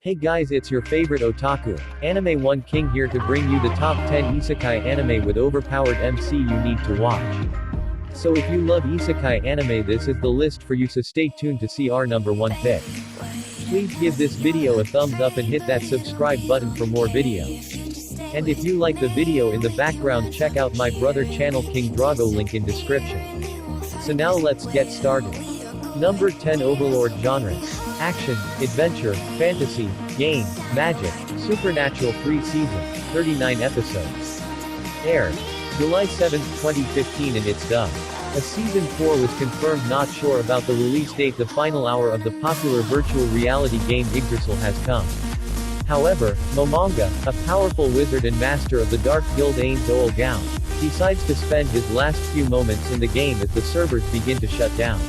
Hey guys, it's your favorite otaku, Anime One King here to bring you the top 10 isekai anime with overpowered MC you need to watch. So if you love isekai anime, this is the list for you, so stay tuned to see our number 1 pick. Please give this video a thumbs up and hit that subscribe button for more videos. And if you like the video in the background, check out my brother channel King Drago, link in description. So now let's get started. Number 10, Overlord genres: action, adventure, fantasy, game, magic, supernatural. 3 seasons, 39 episodes. Aired July 7, 2015 and it's done. A season 4 was confirmed, not sure about the release date. The final hour of the popular virtual reality game Yggdrasil has come. However, Momonga, a powerful wizard and master of the Dark Guild Ains Oil Gown, decides to spend his last few moments in the game as the servers begin to shut down.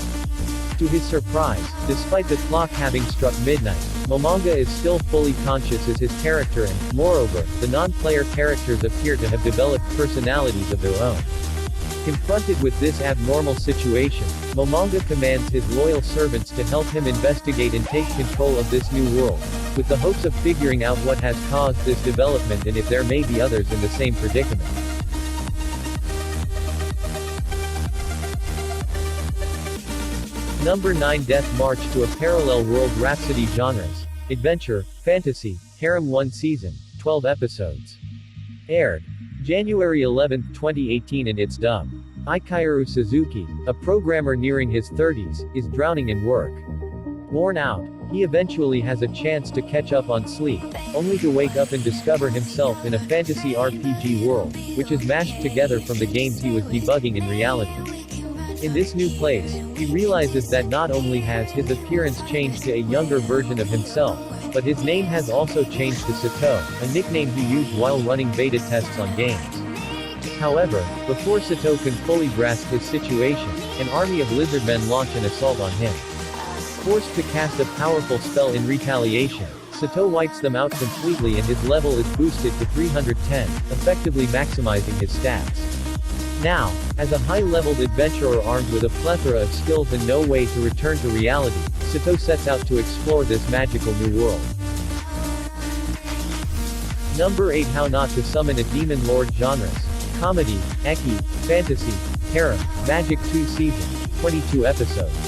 To his surprise, despite the clock having struck midnight, Momonga is still fully conscious as his character and, moreover, the non-player characters appear to have developed personalities of their own. Confronted with this abnormal situation, Momonga commands his loyal servants to help him investigate and take control of this new world, with the hopes of figuring out what has caused this development and if there may be others in the same predicament. Number 9, Death March to a Parallel World. Rhapsody genres: adventure, fantasy, harem. 1 season, 12 episodes. Aired January 11, 2018 and it's dubbed. Ikaru Suzuki, a programmer nearing his 30s, is drowning in work. Worn out, he eventually has a chance to catch up on sleep, only to wake up and discover himself in a fantasy RPG world, which is mashed together from the games he was debugging in reality. In this new place, he realizes that not only has his appearance changed to a younger version of himself, but his name has also changed to Sato, a nickname he used while running beta tests on games. However, before Sato can fully grasp his situation, an army of lizardmen launch an assault on him. Forced to cast a powerful spell in retaliation, Sato wipes them out completely and his level is boosted to 310, effectively maximizing his stats. Now, as a high-leveled adventurer armed with a plethora of skills and no way to return to reality, Sato sets out to explore this magical new world. Number 8, How Not to Summon a Demon Lord genres: comedy, eki, fantasy, harem, magic. 2 seasons, 22 episodes.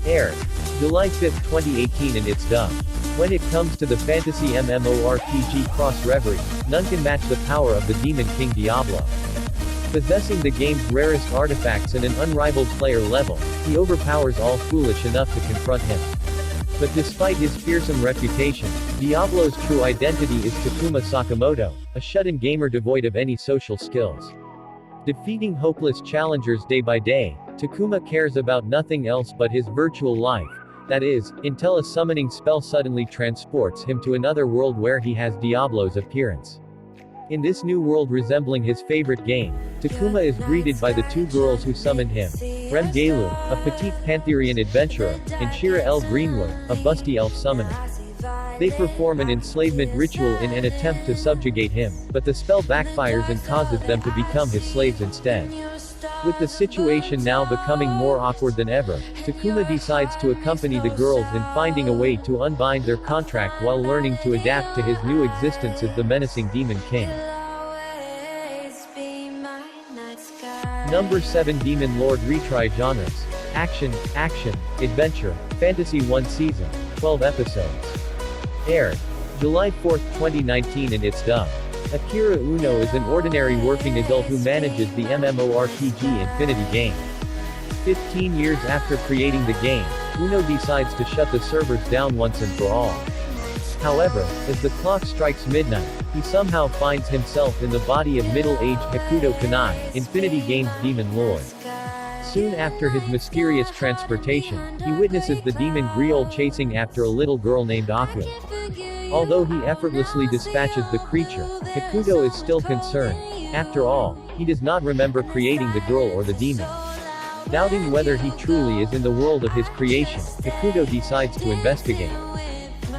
Aired July 5, 2018 and it's done. When it comes to the fantasy MMORPG Cross Reverie, none can match the power of the Demon King Diablo. Possessing the game's rarest artifacts and an unrivaled player level, he overpowers all foolish enough to confront him. But despite his fearsome reputation, Diablo's true identity is Takuma Sakamoto, a shut-in gamer devoid of any social skills. Defeating hopeless challengers day by day, Takuma cares about nothing else but his virtual life, that is, until a summoning spell suddenly transports him to another world where he has Diablo's appearance. In this new world resembling his favorite game, Takuma is greeted by the 2 girls who summoned him: Remgelu, a petite Pantherian adventurer, and Shira El Greenwood, a busty elf summoner. They perform an enslavement ritual in an attempt to subjugate him, but the spell backfires and causes them to become his slaves instead. With the situation now becoming more awkward than ever, Takuma decides to accompany the girls in finding a way to unbind their contract while learning to adapt to his new existence as the menacing Demon King. Number 7, Demon Lord Retry genres: action, adventure, fantasy. 1 season, 12 episodes. Aired July 4, 2019 and it's done. Akira Uno is an ordinary working adult who manages the MMORPG Infinity game. 15 years after creating the game, Uno decides to shut the servers down once and for all. However, as the clock strikes midnight, he somehow finds himself in the body of middle-aged Hakuto Kanai, Infinity Game's Demon Lord. Soon after his mysterious transportation, he witnesses the demon Griol chasing after a little girl named Aku. Although he effortlessly dispatches the creature, Hakuto is still concerned. After all, he does not remember creating the girl or the demon. Doubting whether he truly is in the world of his creation, Hakuto decides to investigate.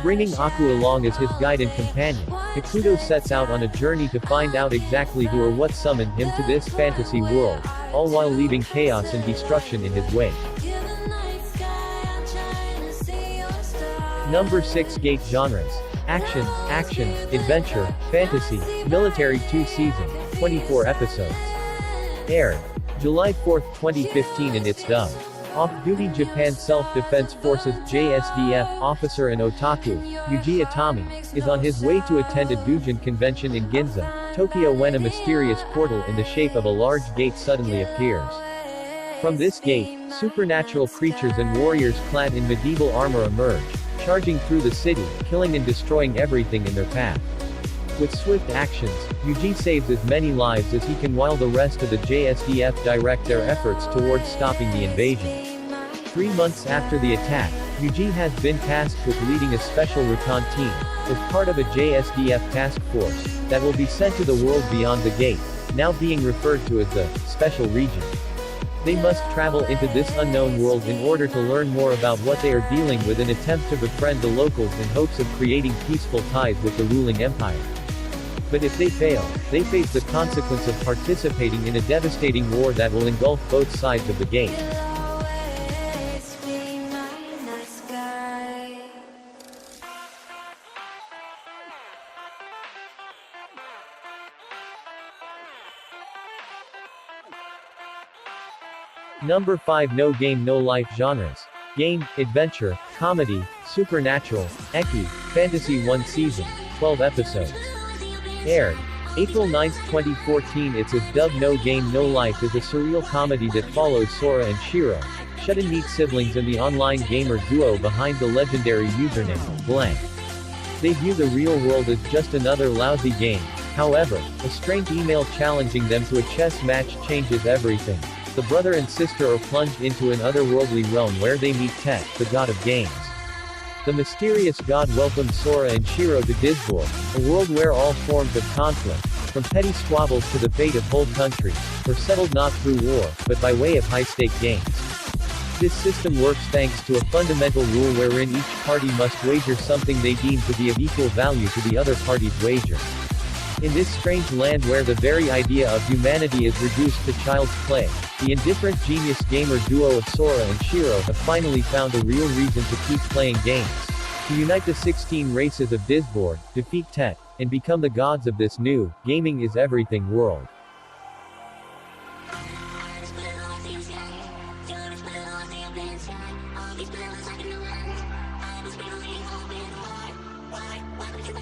Bringing Aku along as his guide and companion, Hakuto sets out on a journey to find out exactly who or what summoned him to this fantasy world, all while leaving chaos and destruction in his wake. Number 6 Gate genres: Action, adventure, fantasy, military 2 season, 24 episodes. Aired July 4, 2015 and it's dubbed. Off-duty Japan Self-Defense Forces JSDF officer and otaku, Yuji Itami, is on his way to attend a doujin convention in Ginza, Tokyo when a mysterious portal in the shape of a large gate suddenly appears. From this gate, supernatural creatures and warriors clad in medieval armor emerge, charging through the city, killing and destroying everything in their path. With swift actions, Yuji saves as many lives as he can while the rest of the JSDF direct their efforts towards stopping the invasion. 3 months after the attack, Yuji has been tasked with leading a special recon team, as part of a JSDF task force, that will be sent to the world beyond the gate, now being referred to as the Special Region. They must travel into this unknown world in order to learn more about what they are dealing with and attempt to befriend the locals in hopes of creating peaceful ties with the ruling empire. But if they fail, they face the consequence of participating in a devastating war that will engulf both sides of the gate. Number 5 No Game No Life Genres. Game, Adventure, Comedy, Supernatural, Eki, Fantasy 1 Season, 12 episodes. Aired April 9, 2014 It's a dubbed No Game No Life is a surreal comedy that follows Sora and Shiro, shut-in-meet siblings and the online gamer duo behind the legendary username, blank. They view the real world as just another lousy game. However, a strange email challenging them to a chess match changes everything. The brother and sister are plunged into an otherworldly realm where they meet Tet, the god of games. The mysterious god welcomes Sora and Shiro to Disboard, a world where all forms of conflict, from petty squabbles to the fate of whole countries, are settled not through war, but by way of high-stake games. This system works thanks to a fundamental rule wherein each party must wager something they deem to be of equal value to the other party's wager. In this strange land where the very idea of humanity is reduced to child's play, the indifferent genius gamer duo of Sora and Shiro have finally found a real reason to keep playing games. To unite the 16 races of Disboard, defeat Tet, and become the gods of this new, gaming is everything world.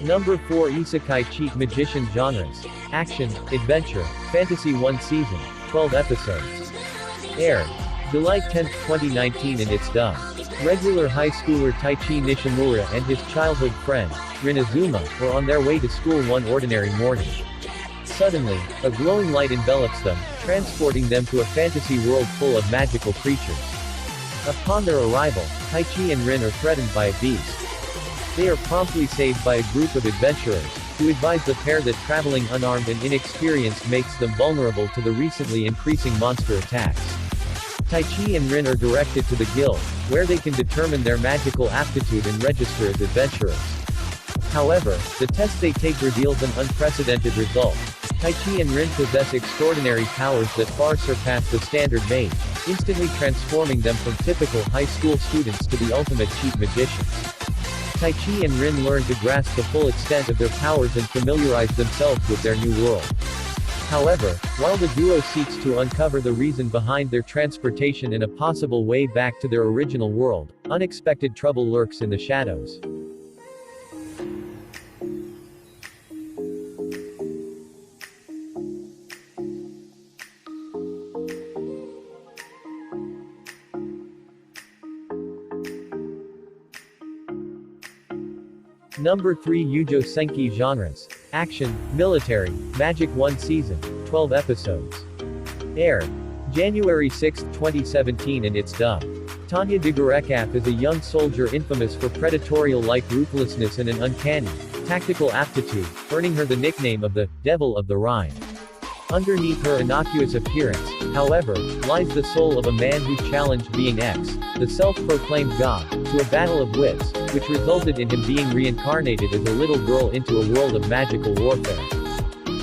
Number 4 Isekai Cheat Magician Genres. Action, Adventure, Fantasy 1 Season, 12 episodes. Aired July 10, 2019 and it's dubbed. Regular high schooler Taichi Nishimura and his childhood friend, Rin Azuma, were on their way to school one ordinary morning. Suddenly, a glowing light envelops them, transporting them to a fantasy world full of magical creatures. Upon their arrival, Taichi and Rin are threatened by a beast. They are promptly saved by a group of adventurers, who advise the pair that traveling unarmed and inexperienced makes them vulnerable to the recently increasing monster attacks. Taichi and Rin are directed to the guild, where they can determine their magical aptitude and register as adventurers. However, the test they take reveals an unprecedented result. Taichi and Rin possess extraordinary powers that far surpass the standard mage, instantly transforming them from typical high school students to the ultimate cheat magicians. Taichi and Rin learn to grasp the full extent of their powers and familiarize themselves with their new world. However, while the duo seeks to uncover the reason behind their transportation and a possible way back to their original world, unexpected trouble lurks in the shadows. Number 3 Youjo Senki Genres. Action, Military, Magic 1 Season, 12 episodes. Aired January 6, 2017 and it's dubbed. Tanya Digorekaf is a young soldier infamous for predatorial-like ruthlessness and an uncanny, tactical aptitude, earning her the nickname of the Devil of the Rhine. Underneath her innocuous appearance, however, lies the soul of a man who challenged being X, the self-proclaimed god, to a battle of wits, which resulted in him being reincarnated as a little girl into a world of magical warfare.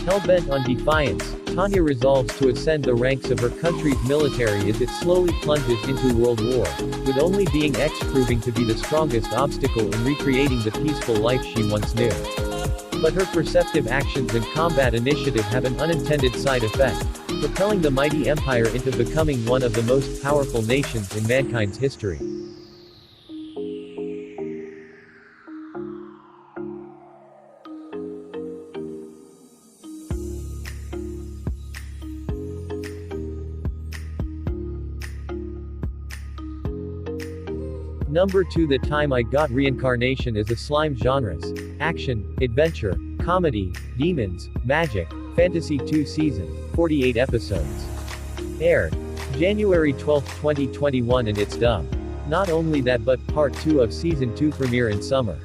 Hell-bent on defiance, Tanya resolves to ascend the ranks of her country's military as it slowly plunges into World War, with only being X proving to be the strongest obstacle in recreating the peaceful life she once knew. But her perceptive actions and combat initiative have an unintended side effect, propelling the mighty empire into becoming one of the most powerful nations in mankind's history. Number 2. The time I got Reincarnation is a slime genres: action, adventure, comedy, demons, magic, fantasy. 2 season, 48 episodes. Aired January 12, 2021 and it's dubbed. Not only that but part 2 of season 2 premiere in summer.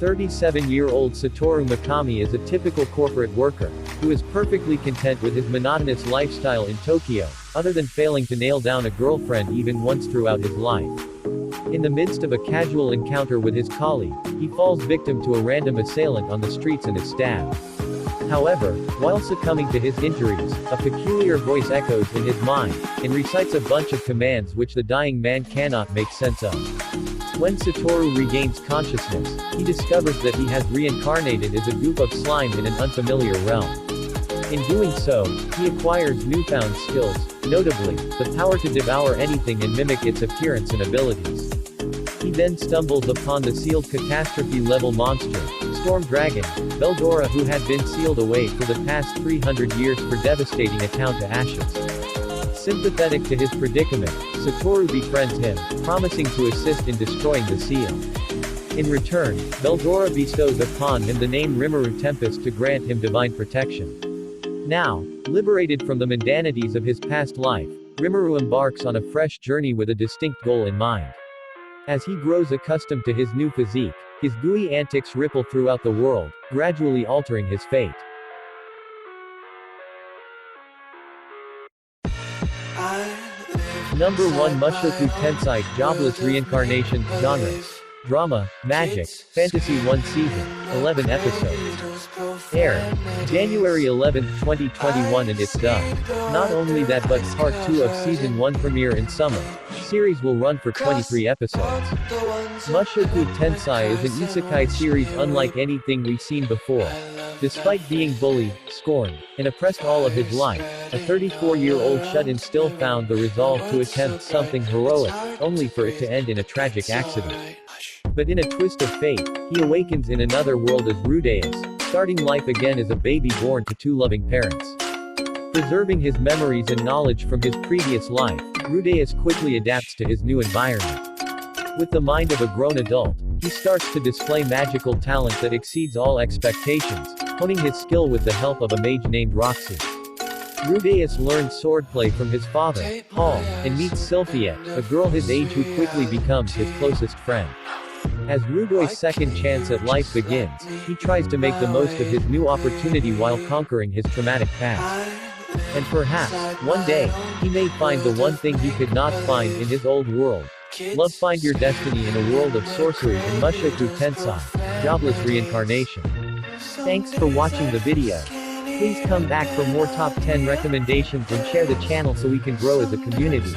37-year-old Satoru Mikami is a typical corporate worker, who is perfectly content with his monotonous lifestyle in Tokyo, other than failing to nail down a girlfriend even once throughout his life. In the midst of a casual encounter with his colleague, he falls victim to a random assailant on the streets and is stabbed. However, while succumbing to his injuries, a peculiar voice echoes in his mind, and recites a bunch of commands which the dying man cannot make sense of. When Satoru regains consciousness, he discovers that he has reincarnated as a goop of slime in an unfamiliar realm. In doing so, he acquires newfound skills, notably, the power to devour anything and mimic its appearance and abilities. He then stumbles upon the sealed catastrophe-level monster, Storm Dragon, Beldora, who had been sealed away for the past 300 years for devastating a town to ashes. Sympathetic to his predicament, Satoru befriends him, promising to assist in destroying the seal. In return, Beldora bestows upon him the name Rimuru Tempest to grant him divine protection. Now, liberated from the mundanities of his past life, Rimuru embarks on a fresh journey with a distinct goal in mind. As he grows accustomed to his new physique, his gooey antics ripple throughout the world, gradually altering his fate. Number 1. Mushoku Tensei Jobless Reincarnation Genres: drama, magic, fantasy. 1 season, 11 episodes. Aired January 11, 2021 and it's dubbed. Not only that but part 2 of season 1 premiere in summer. Series will run for 23 episodes. Mushoku Tensei is an isekai series unlike anything we've seen before. Despite being bullied, scorned, and oppressed all of his life, a 34-year-old shut-in still found the resolve to attempt something heroic, only for it to end in a tragic accident. But in a twist of fate, he awakens in another world as Rudeus, starting life again as a baby born to 2 loving parents. Preserving his memories and knowledge from his previous life, Rudeus quickly adapts to his new environment. With the mind of a grown adult, he starts to display magical talent that exceeds all expectations, honing his skill with the help of a mage named Roxy. Rudeus learns swordplay from his father, Paul, and meets Sylphia, a girl his age who quickly becomes his closest friend. As Rudeus' second chance at life begins, he tries to make the most of his new opportunity while conquering his traumatic past. And perhaps, one day, he may find the one thing he could not find in his old world. Love. Find your destiny in a world of sorcery in Mushoku Tensei Jobless Reincarnation. Thanks for watching the video. Please come back for more top 10 recommendations and share the channel so we can grow as a community.